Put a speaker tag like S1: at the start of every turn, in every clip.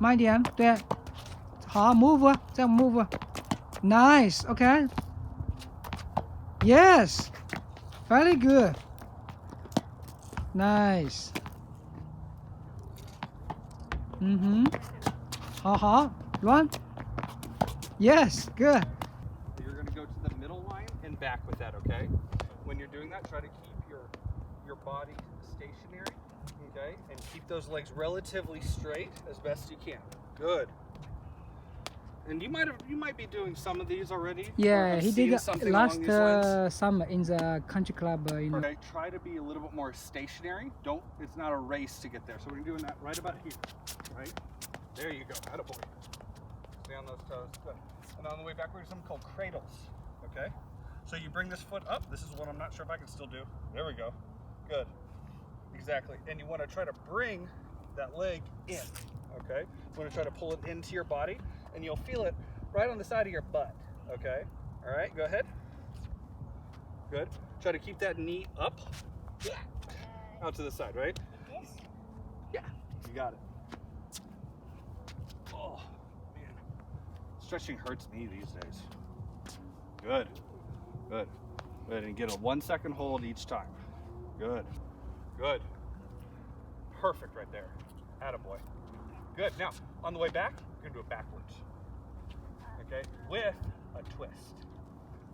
S1: 慢一点，对，好 ，move，再 move，nice，OK，yes，very good，nice，好 ，run，yes，good，
S2: You're going to go to the middle line and back with that, okay? When you're doing that, try to keep your body stationary, okay? And keep those legs relatively straight as best you can. Good. And you might be doing some of these already.
S1: Yeah, he did last
S2: along these lines.
S1: summer in the country club.
S2: Okay, try to be a little bit more stationary. It's not a race to get there. So we're doing that right about here, right? There you go. Attaboy. Stay on those toes. Good. And on the way back, we're doing something called cradles, okay? So you bring this foot up. This is one I'm not sure if I can still do. There we go. Good. Exactly. And you want to try to bring that leg in, okay? You want to try to pull it into your body, and you'll feel it right on the side of your butt, okay? All right, go ahead. Good. Try to keep that knee up. Yeah. Out to the side, right?
S3: This?
S2: Yeah, you got it. Oh, man. Stretching hurts me these days. Good. Good. Good. And get a 1 second hold each time. Good. Good. Perfect right there. Attaboy. Good. Now, on the way back, you're going to do it backwards. Okay? With a twist.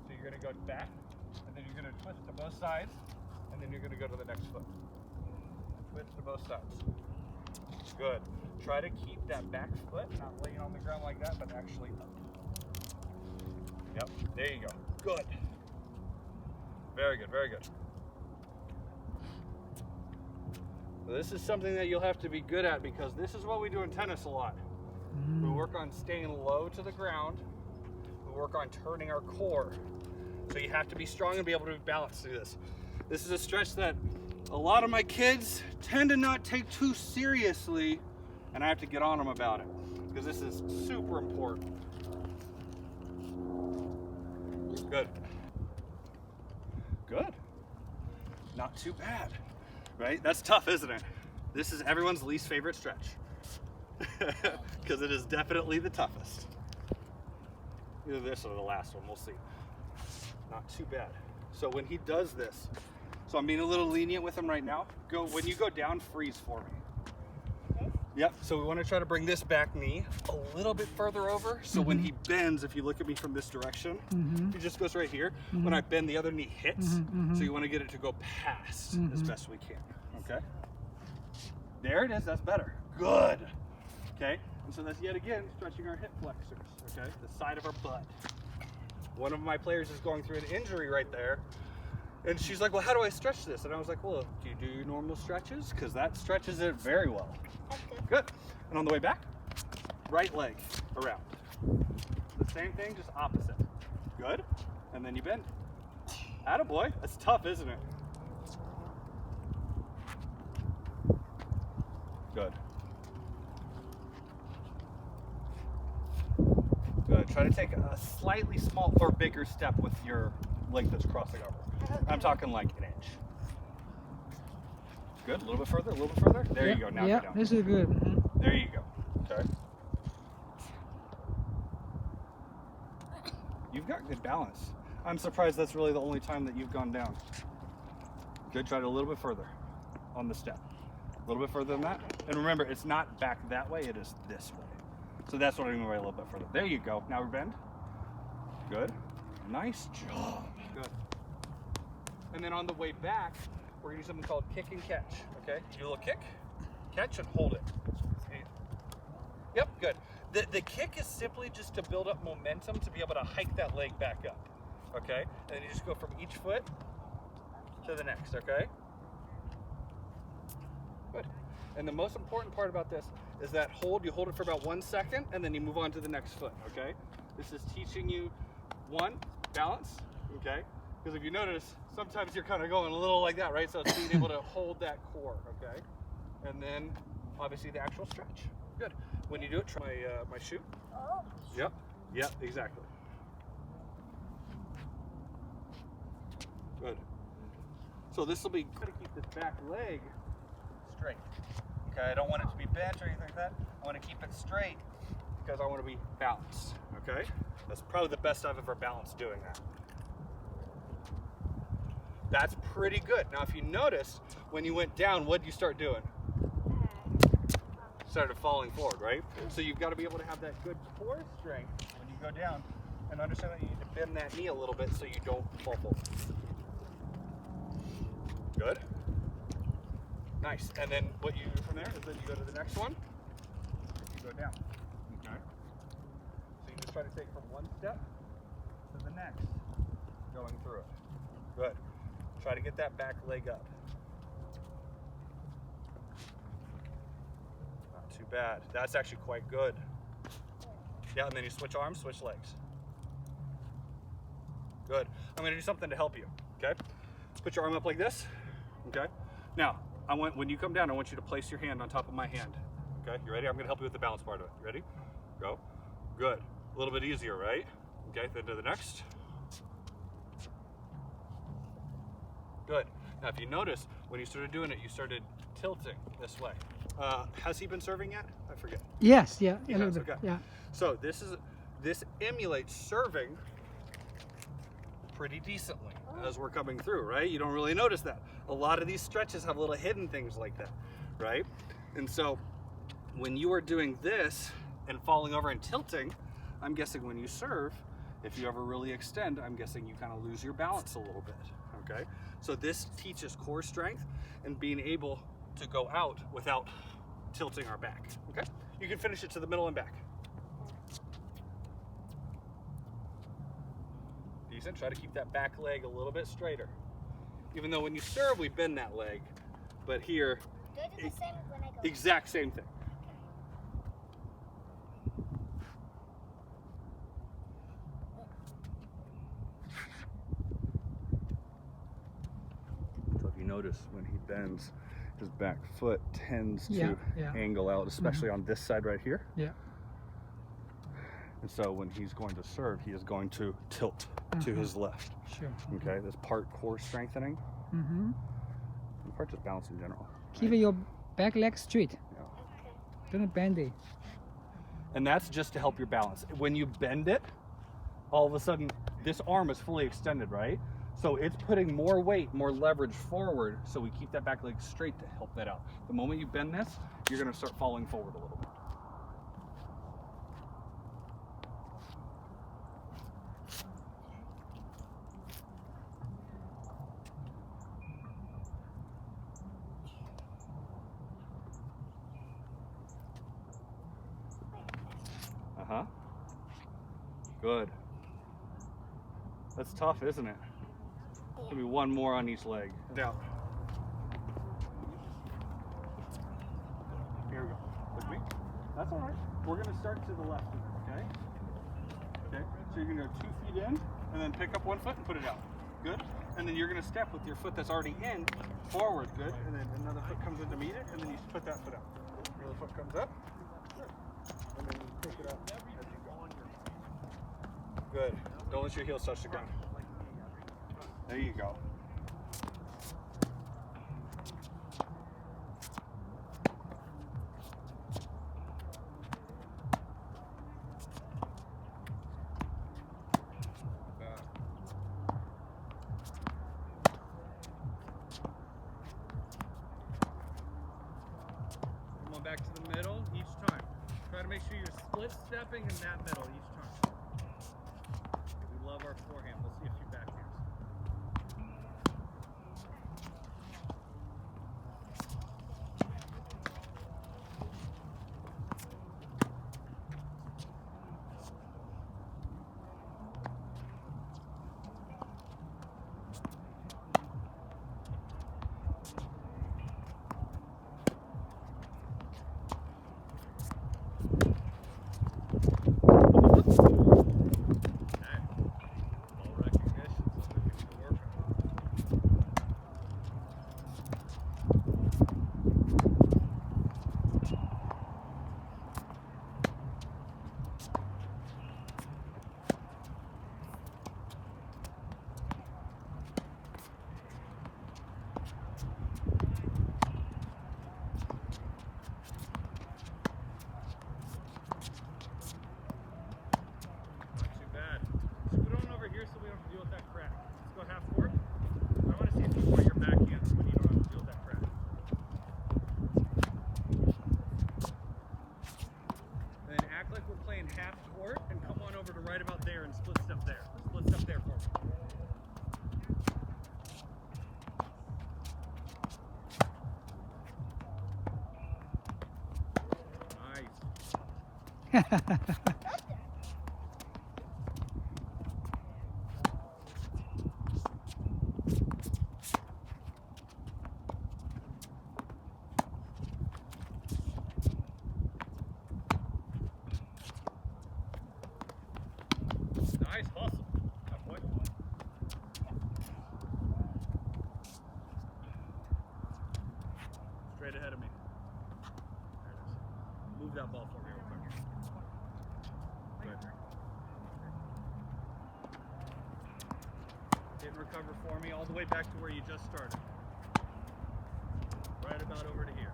S2: So you're going to go back, and then you're going to twist to both sides, and then you're going to go to the next foot. Twist to both sides. Good. Try to keep that back foot not laying on the ground like that, but actually up. Yep. There you go. Good. Very good. Very good. So this is something that you'll have to be good at, because this is what we do in tennis a lot. We work on staying low to the ground. We work on turning our core. So you have to be strong and be able to be balanced through this. This is a stretch that a lot of my kids tend to not take too seriously, and I have to get on them about it, because this is super important. Good. Good. Not too bad, right? That's tough, isn't it? This is everyone's least favorite stretch, because it is definitely the toughest. Either this or the last one, we'll see. Not too bad. So when he does this, so I'm being a little lenient with him right now. When you go down, freeze for me.
S3: This?
S2: Yep, so we want to try to bring this back knee a little bit further over. So when he bends, if you look at me from this direction, he just goes right here. When I bend, the other knee hits. So you want to get it to go past as best we can, okay? There it is, that's better. Good. Okay, and so that's yet again stretching our hip flexors, okay? The side of our butt. One of my players is going through an injury right there. And she's like, well, how do I stretch this? And I was like, well, do you do normal stretches? Because that stretches it very well.
S3: That's good.
S2: Good. And on the way back, right leg around. The same thing, just opposite. Good. And then you bend. Attaboy. That's tough, isn't it? Good. Good. Try to take a slightly small or bigger step with your leg that's crossing over. I'm talking like an inch. Good. A little bit further. A little bit further. There you go. Now
S1: yeah,
S2: go down.
S1: this is good.
S2: There you go. Okay. You've got good balance. I'm surprised that's really the only time that you've gone down. Good. Try it a little bit further on the step. A little bit further than that. And remember, it's not back that way. It is this way. So that's what I'm going to go a little bit further. There you go. Now we bend. Good. Nice job. Good. And then on the way back, we're going to do something called kick and catch. Okay? Do a little kick, catch, and hold it. Okay. Yep, good. The kick is simply just to build up momentum to be able to hike that leg back up. Okay? And then you just go from each foot to the next. Okay? Good. And the most important part about this is that hold. You hold it for about 1 second, and then you move on to the next foot. Okay? This is teaching you, one, balance. Okay? Because if you notice, sometimes you're kind of going a little like that, right? So it's being able to hold that core, okay? And then, obviously, the actual stretch. Good. When you do it, try my shoe.
S3: Oh.
S2: Yep. Yep, exactly. Good. So this will be, try to keep this back leg straight, Okay, I don't want it to be bent or anything like that. I want to keep it straight because I want to be balanced. Okay, that's probably the best I've ever balanced doing that. That's pretty good. Now, if you notice, when you went down, what did you start doing? Started falling forward, right? So you've got to be able to have that good core strength when you go down, and understand that you need to bend that knee a little bit so you don't fall forward. Good. Nice. And then what you do from there is then you go to the next one, you go down. Okay. So you just try to take from one step to the next, going through it. Good. Try to get that back leg up. Not too bad. That's actually quite good. Yeah, and then you switch arms, switch legs. Good. I'm going to do something to help you. Okay. Put your arm up like this. Okay. Now, when you come down, I want you to place your hand on top of my hand. Okay. You ready? I'm going to help you with the balance part of it. You ready? Go. Good. A little bit easier, right? Okay. Then to the next. Good. Now, if you notice, when you started doing it, you started tilting this way. Has he been serving yet? I forget.
S1: Yes, yeah,
S2: He
S1: a little
S2: has,
S1: bit.
S2: okay.
S1: Yeah.
S2: So this emulates serving pretty decently as we're coming through, right? You don't really notice that. A lot of these stretches have little hidden things like that, right? And so when you are doing this and falling over and tilting, I'm guessing when you serve, if you ever really extend, I'm guessing you kind of lose your balance a little bit, okay? So this teaches core strength and being able to go out without tilting our back, okay? You can finish it to the middle and back. Decent. Try to keep that back leg a little bit straighter. Even though when you serve, we bend that leg, but here,
S3: Do I do the same when I go?
S2: exact same thing. So if you notice, when he bends, his back foot tends to angle out, especially on this side right here.
S1: Yeah.
S2: And so when he's going to serve, he is going to tilt to his left.
S1: Sure.
S2: Okay, this part core strengthening,
S1: Mm-hmm.
S2: and part just balance in general.
S1: Keep your back leg straight.
S2: Yeah.
S1: Don't bend it.
S2: And that's just to help your balance. When you bend it, all of a sudden, this arm is fully extended, right? So it's putting more weight, more leverage forward, so we keep that back leg straight to help that out. The moment you bend this, you're gonna start falling forward a little bit. Uh-huh. Good. That's tough, isn't it? Give me one more on each leg. Down. Here we go. With me? That's all right. We're going to start to the left, okay? Okay. So you're going to go 2 feet in, and then pick up one foot and put it out. Good. And then you're going to step with your foot that's already in forward. Good. And then another foot comes in to meet it, and then you put that foot out. Another foot comes up. Good. And then you pick it up as you go. Good. Don't let your heels touch the ground. There you go. Come on back to the middle each time. Try to make sure you're split stepping in that middle each time. We love our forehand. Let's see a few backhands. All recognition. right about there and split step there. Split step there for me. Nice hustle. That boy. Straight ahead of me. There it is. Move that ball for me real quick. Good. Hit and recover for me all the way back to where you just started. Right about over to here.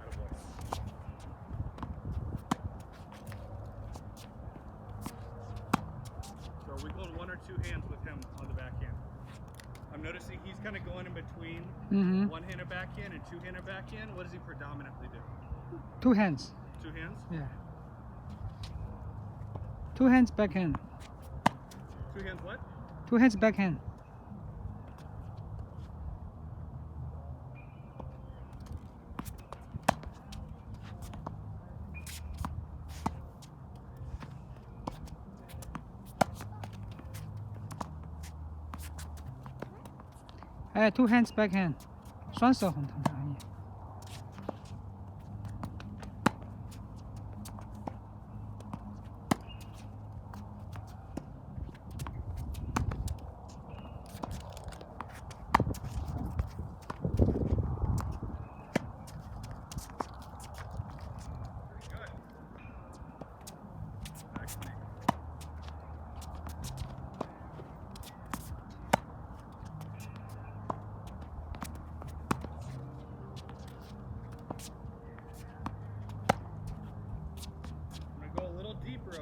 S2: Attaboy. So are we going one or two hands with him on the backhand? I'm noticing he's kind of going in between one-handed backhand and two-handed backhand. What does he predominantly do?
S1: 2 hands.
S2: 2 hands?
S1: Yeah. 2 hands backhand.
S2: 2 hands what?
S1: 2 hands backhand. Eh, 2 hands backhand. 雙手紅同可以。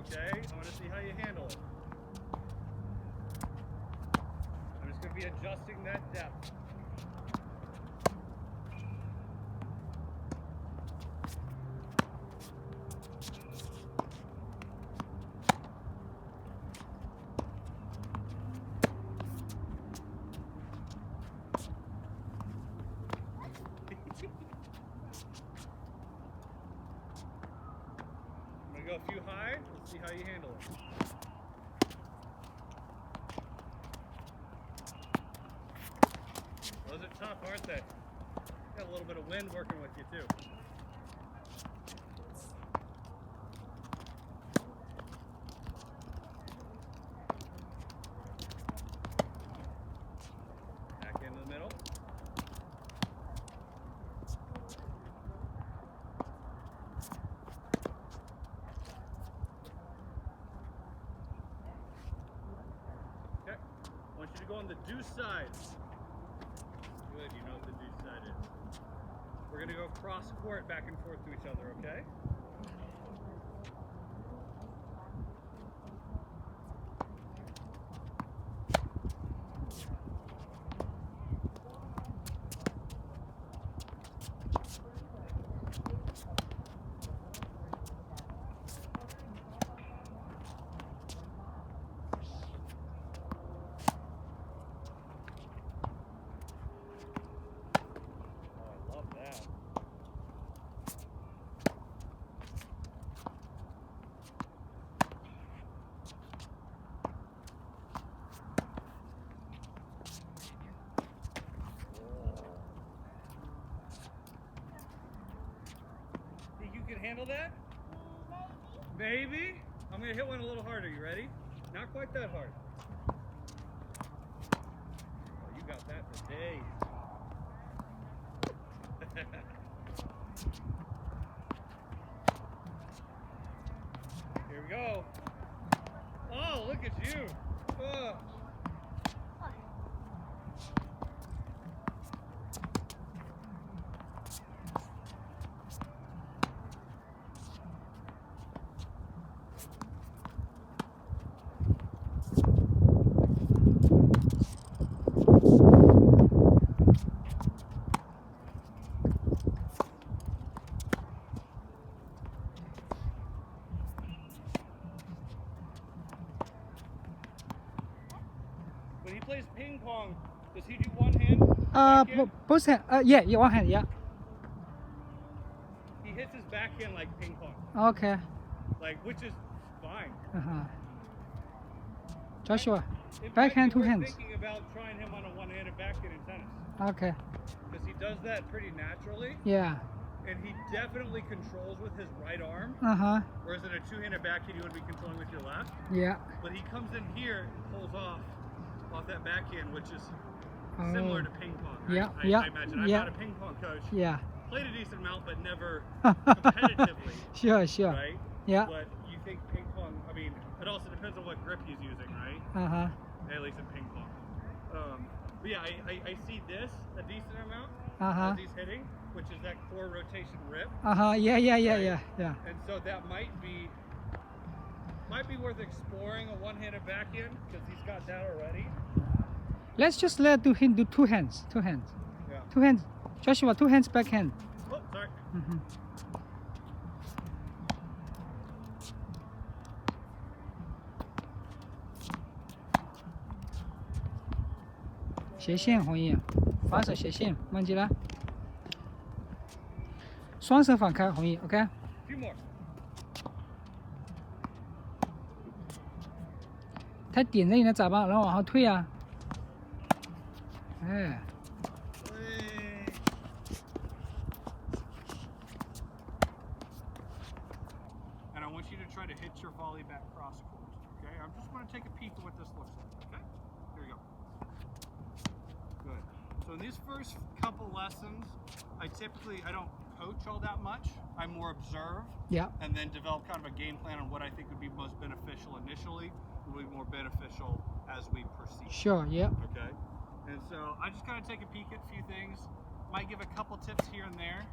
S2: Okay, I want to see how you handle it. I'm just going to be adjusting that depth. I'm going to go a few high. Let's see how you handle it. Those are tough, aren't they? Got a little bit of wind working with you too. Back into the middle. Okay. I want you to go on the deuce side. Good, you know what the deuce side is. We're going to go cross court back and forth to each other, okay? Can handle that? Maybe. I'm going to hit one a little harder. You ready? Not quite that hard. Oh, you got that for days. Here we go. Oh, look at you. Oh. plays ping pong, does he do one hand?
S1: Both hand. Yeah, one hand. Yeah.
S2: He hits his backhand like ping pong.
S1: Okay.
S2: Like, which is fine.
S1: Joshua,
S2: It
S1: backhand,
S2: might be
S1: 2
S2: worth
S1: hands.
S2: thinking about trying him on a one-handed backhand in tennis.
S1: Okay.
S2: Because he does that pretty naturally.
S1: Yeah.
S2: And he definitely controls with his right arm. Whereas in a two-handed backhand, you would be controlling with your left.
S1: Yeah.
S2: But he comes in here and pulls off that backhand, which is similar to ping pong. Right?
S1: Yeah.
S2: I imagine. I'm not a ping pong coach.
S1: Yeah.
S2: Played a decent amount, but never competitively.
S1: Sure.
S2: Right?
S1: Yeah.
S2: But you think ping pong, I mean, it also depends on what grip he's using, right? At least in ping pong. But yeah, I see this a decent amount as he's hitting, which is that core rotation rip.
S1: Yeah.
S2: And so that might be worth exploring a one-handed backhand because he's got that already.
S1: Let's just let him do 2 hands. 2 hands.
S2: Yeah.
S1: 2 hands. Joshua, 2 hands backhand.
S2: Oh, sorry.
S1: 斜线红衣，反手斜线，忘记了。双手反开红衣 ，OK。
S2: Few more.
S1: 他点着你的咋办？然后往后退啊。哎。
S2: And I want you to try to hit your volley back cross court. Okay, I'm just going to take a peek at what this looks like. Okay, here you go. Good. So in these first couple lessons, I don't coach all that much. I more observe.
S1: Yeah.
S2: And then develop kind of a game plan on what I think would be most beneficial initially, will be more beneficial as we proceed.
S1: Sure. Yeah.
S2: Okay. And so I just kind of take a peek at a few things. Might give a couple tips here and there.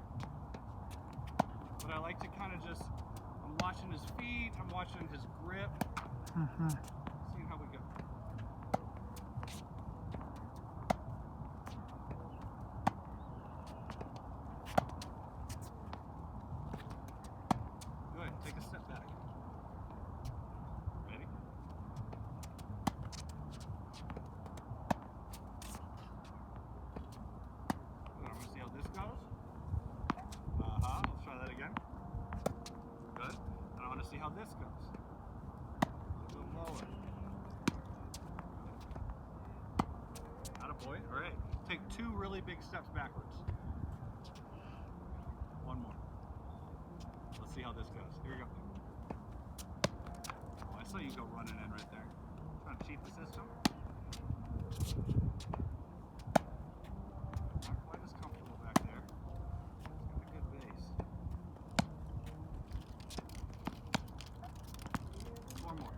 S2: But I like to kind of just, I'm watching his feet, I'm watching his grip, seeing how we go. Good, take a step back. Ready? Good, I'm gonna see how this goes. Let's try that again. Good. And I want to see how this goes. A little lower. Attaboy. All right. Take 2 really big steps backwards. 1 more. Let's see how this goes. Here we go. Oh, I saw you go running in right there. Trying to cheat the system. Not quite as comfortable back there. It's got a good base. 4 more.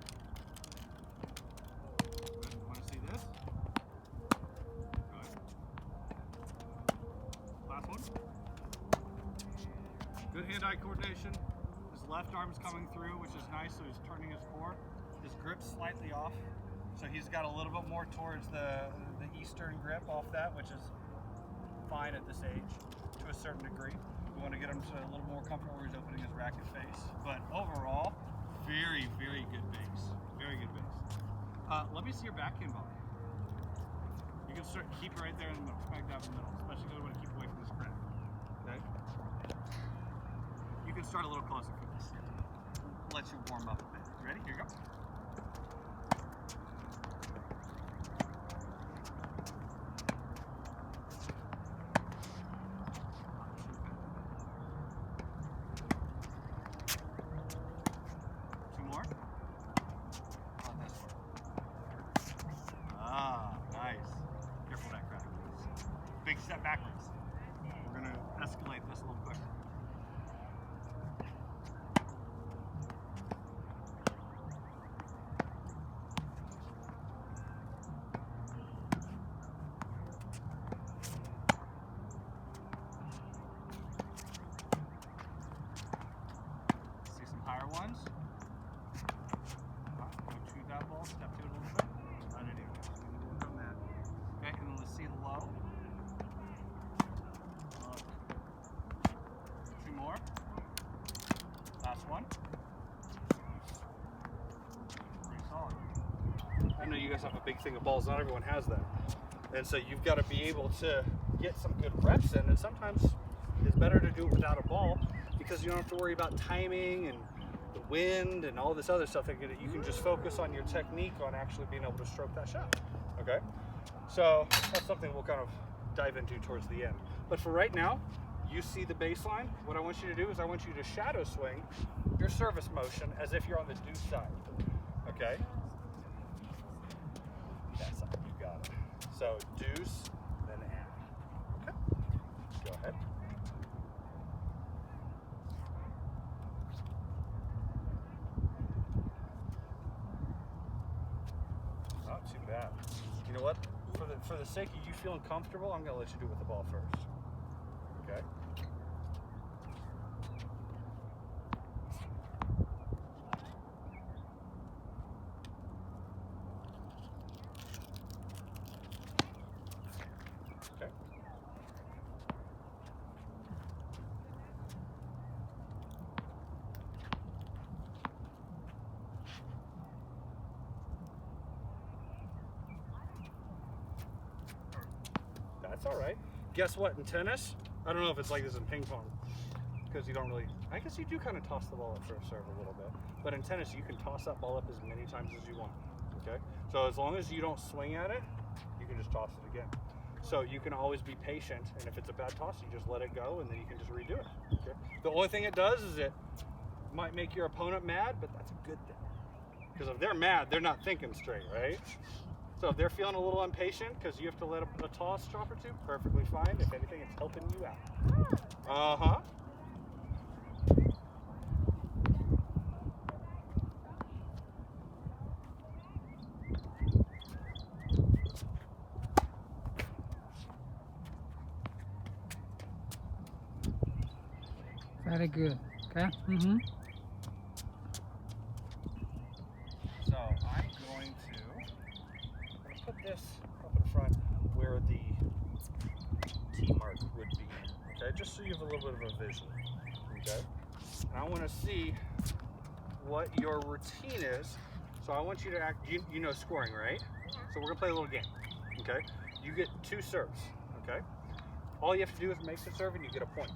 S2: Good. You want to see this? Good. Last one. Good hand-eye coordination. His left arm's coming through, which is nice, so he's turning his core. His grip's slightly off, so he's got a little bit more towards the eastern grip off that, which is fine at this age to a certain degree. We want to get him to a little more comfortable where he's opening his racket face. But overall, very, very good base. Very good base. Let me see your backhand volley. You can start, keep it right there in the middle, smack dab in the middle, especially because we want to keep away from this crack. Okay? You can start a little closer for this. Let you warm up a bit. Ready? Here you go. Big step backwards. We're going to escalate this a little quicker. See some higher ones. Go to that ball, step to it a little bit. Right in here. Work on that. Okay, and then let's see the low. More. Last one. Pretty solid. I know you guys have a big thing of balls. Not everyone has that. And so you've got to be able to get some good reps in. And sometimes it's better to do it without a ball because you don't have to worry about timing and the wind and all this other stuff. You can just focus on your technique on actually being able to stroke that shot. Okay? So that's something we'll kind of dive into towards the end. But for right now, you see the baseline. What I want you to do is I want you to shadow swing your service motion as if you're on the deuce side. Okay? That's it. You got it. So deuce, then add. Okay? Go ahead. Not too bad. You know what? For the sake of you feeling comfortable, I'm gonna let you do it with the ball first. Okay? Okay. That's all right. Guess what? In tennis, I don't know if it's like this in ping pong, because you don't really, I guess you do kind of toss the ball up for a serve a little bit. But in tennis, you can toss that ball up as many times as you want. Okay? So as long as you don't swing at it, you can just toss it again. So you can always be patient, and if it's a bad toss, you just let it go, and then you can just redo it. Okay? The only thing it does is it might make your opponent mad, but that's a good thing. Because if they're mad, they're not thinking straight, right? So if they're feeling a little impatient because you have to let a toss drop or two, perfectly fine. If anything, it's helping you out. Uh-huh.
S1: Very good. Okay. Mm-hmm.
S2: So I'm going to put this up in front where the T mark would be. Okay, just so you have a little bit of a visual. Okay. And I want to see what your routine is. So I want you to act. You know scoring, right? So we're gonna play a little game. Okay. You get 2 serves. Okay. All you have to do is make the serve and you get a point.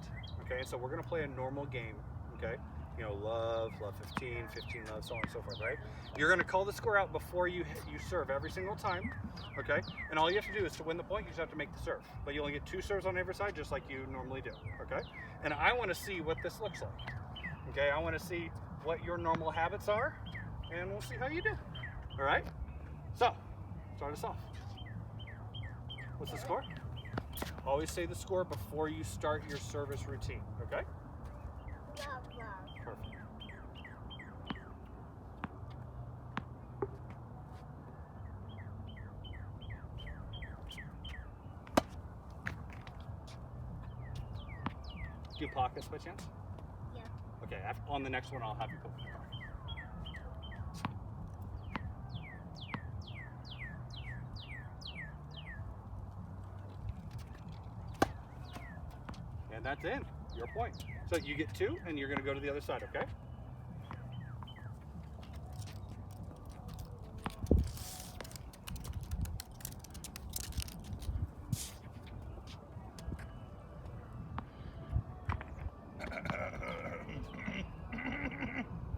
S2: Okay, so we're gonna play a normal game, okay? You know, love 15, 15 love, so on and so forth, right? You're gonna call the score out before you serve every single time, okay? And all you have to do is to win the point, you just have to make the serve. But you only get 2 serves on every side, just like you normally do, okay? And I wanna see what this looks like, okay? I wanna see what your normal habits are, and we'll see how you do, all right? So, start us off. What's the score? Always say the score before you start your service routine, okay?
S3: Love.
S2: Perfect. Do you pockets by chance?
S3: Yeah.
S2: Okay, on the next one I'll have you put them in the pocket. And that's in, your point. So you get 2 and you're gonna go to the other side, okay?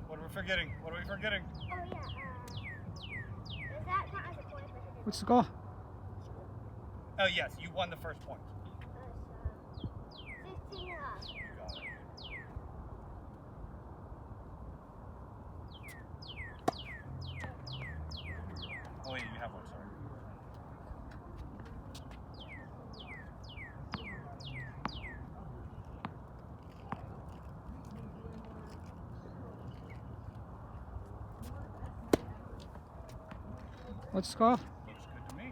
S2: What are we forgetting? What are we forgetting?
S3: Oh yeah. Does that count as a point?
S1: What's the score?
S2: Oh yes, you won the first point.
S3: 15 love.
S2: You got it. Oh yeah, you have one, sorry.
S1: What's the score?
S2: Looks good to me.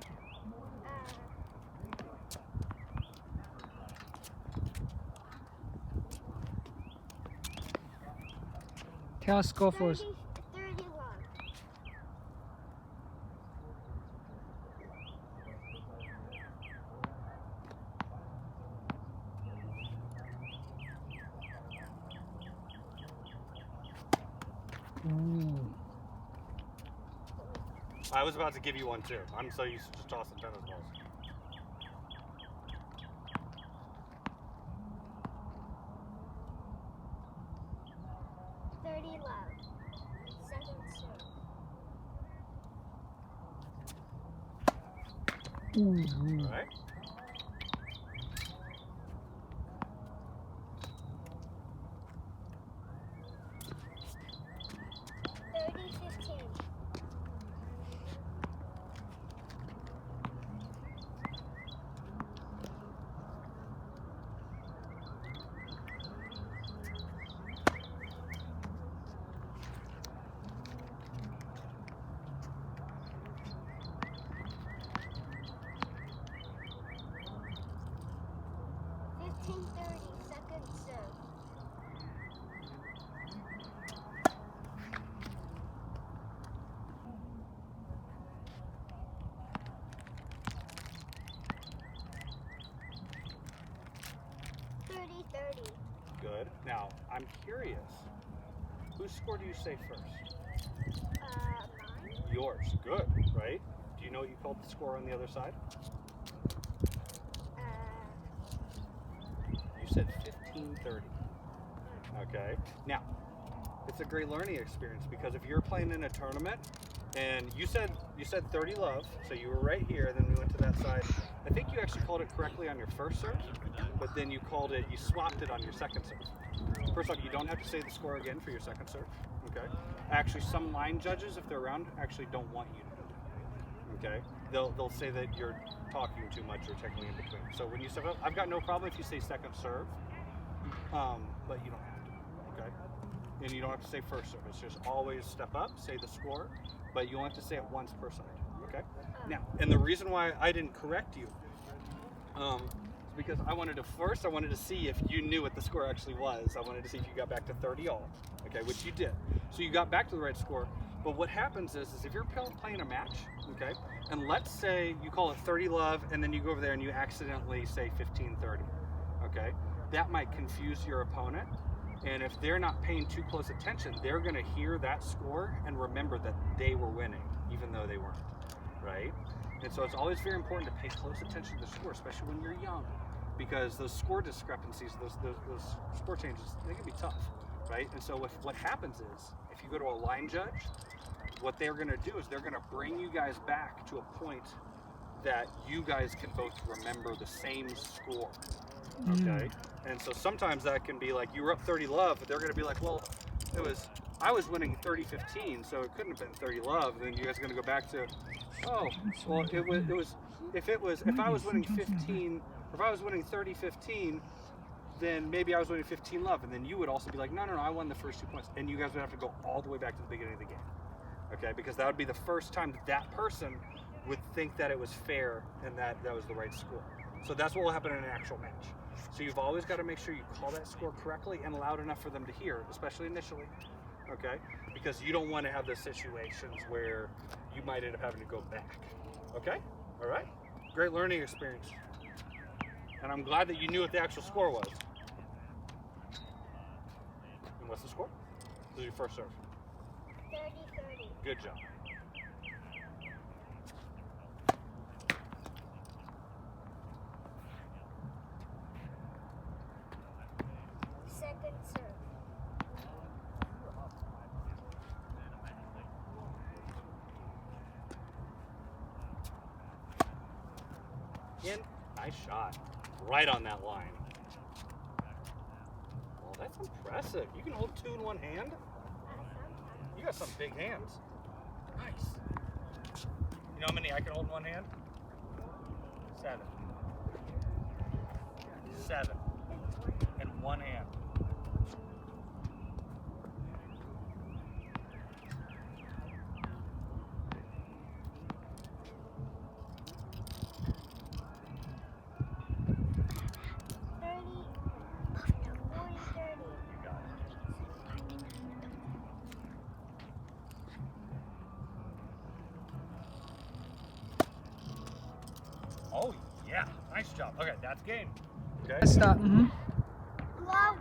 S1: Tell us score for us.
S3: 31.
S1: Ooh.
S2: I was about to give you one too. I'm so used to just tossing tennis balls.
S3: Love. Second serve.
S2: All right.
S3: 30-15. Second serve.
S2: Good. Now, I'm curious. Whose score do you say first?
S3: Mine.
S2: Yours. Good, right? Do you know what you called the score on the other side? You said 15-30. Okay. Now, it's a great learning experience because if you're playing in a tournament and you said 30 love, so you were right here, and then we went to that side. I think you actually called it correctly on your first serve, but then you swapped it on your second serve. First off, you don't have to say the score again for your second serve. Okay. Actually, some line judges, if they're around, actually don't want you to do that. Okay. They'll say that you're talking too much or technically in between. So when you step up, I've got no problem if you say second serve, but you don't have to. Okay. And you don't have to say first serve. It's just always step up, say the score, but you only have to say it once per side. Okay. Now, and the reason why I didn't correct you is because I wanted to see if you knew what the score actually was. I wanted to see if you got back to 30 all, okay, which you did. So you got back to the right score. But what happens is if you're playing a match, okay, and let's say you call it 30 love, and then you go over there and you accidentally say 15-30, okay, that might confuse your opponent. And if they're not paying too close attention, they're going to hear that score and remember that they were winning, even though they weren't, right? And so it's always very important to pay close attention to the score, especially when you're young, because those score discrepancies, those score changes, they can be tough, right? And so what happens is, if you go to a line judge, what they're going to do is they're going to bring you guys back to a point that you guys can both remember the same score, okay? And so sometimes that can be like you were up 30 love, but they're going to be like, well, I was winning 30-15, so it couldn't have been 30 love. And then you guys are going to go back to, oh, well, if I was winning 15, if I was winning 30-15, then maybe I was winning 15 love, and then you would also be like, no, I won the first 2 points, and you guys would have to go all the way back to the beginning of the game, okay? Because that would be the first time that person would think that it was fair and that was the right score. So that's what will happen in an actual match. So you've always got to make sure you call that score correctly and loud enough for them to hear, especially initially, okay? Because you don't want to have those situations where you might end up having to go back, okay? All right? Great learning experience. And I'm glad that you knew what the actual score was. And what's the score? This is your first serve.
S3: 30-30.
S2: Good job.
S3: Second serve.
S2: In. Nice shot. Right on that line. Well, that's impressive. You can hold two in one hand? You got some big hands. Nice. You know how many I can hold in one hand? 7. 7. In one hand. Oh, yeah. Nice job. Okay, that's game. Okay.
S1: Stop.
S3: Love.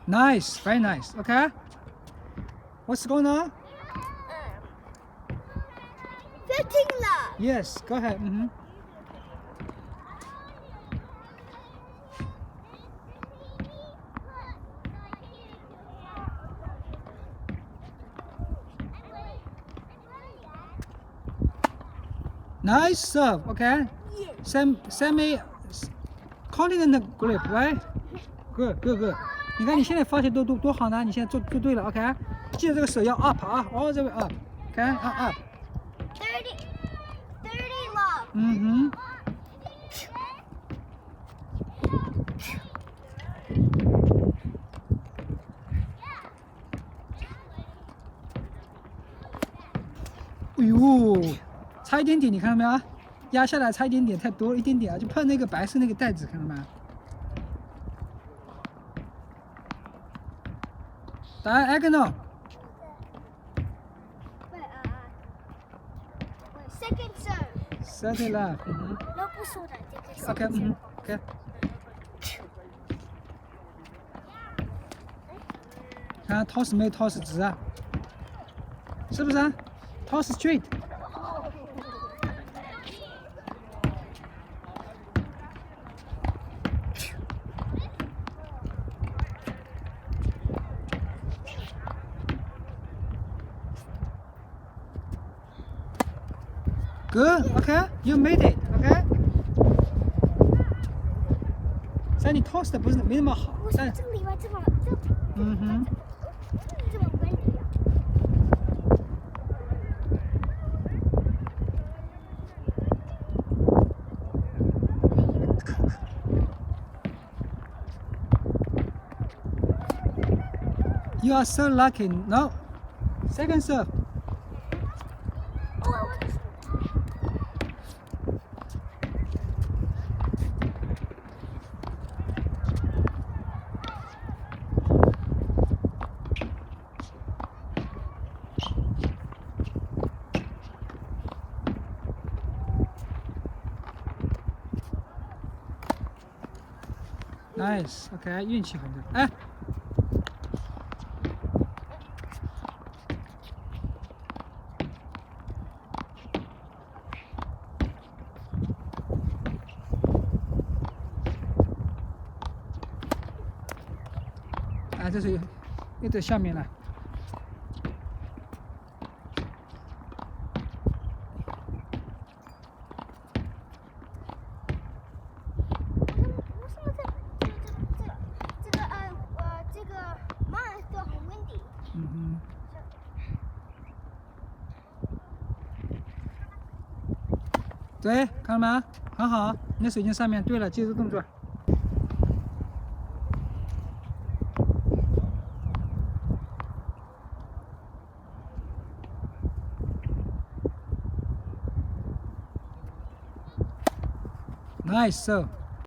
S1: Nice, very nice. Okay. What's going on?
S3: 15 了。
S1: Yes, go ahead. Nice serve. Okay. Semi continent grip, right? Good, good, good. 你看你现在发球多好呢！你现在做对了 ，OK。记得这个手要 up 啊，all the way up，OK， up。
S3: 30 love。
S1: 哎呦，差一点点，你看到没有？压下来差一点点，太多了一点点啊，就碰那个白色那个带子，看到没有？答案 Agno。
S3: Second serve。
S1: Set it up。
S3: 那不说的这个。
S1: OK， OK。看 toss 没有 toss 直啊？是不是啊 ？Toss straight。 Good, okay, you made it, okay. 虽然你 toss 的不是没那么好，但
S3: 这个里面这么
S1: 嗯哼。
S3: 这么温柔。
S1: You are so lucky. No, second serve. Nice, OK， 运气很好。哎，啊，这是又在下面了。对，看到没？很好，你的手已经上面。对了，接着动作。Nice serve.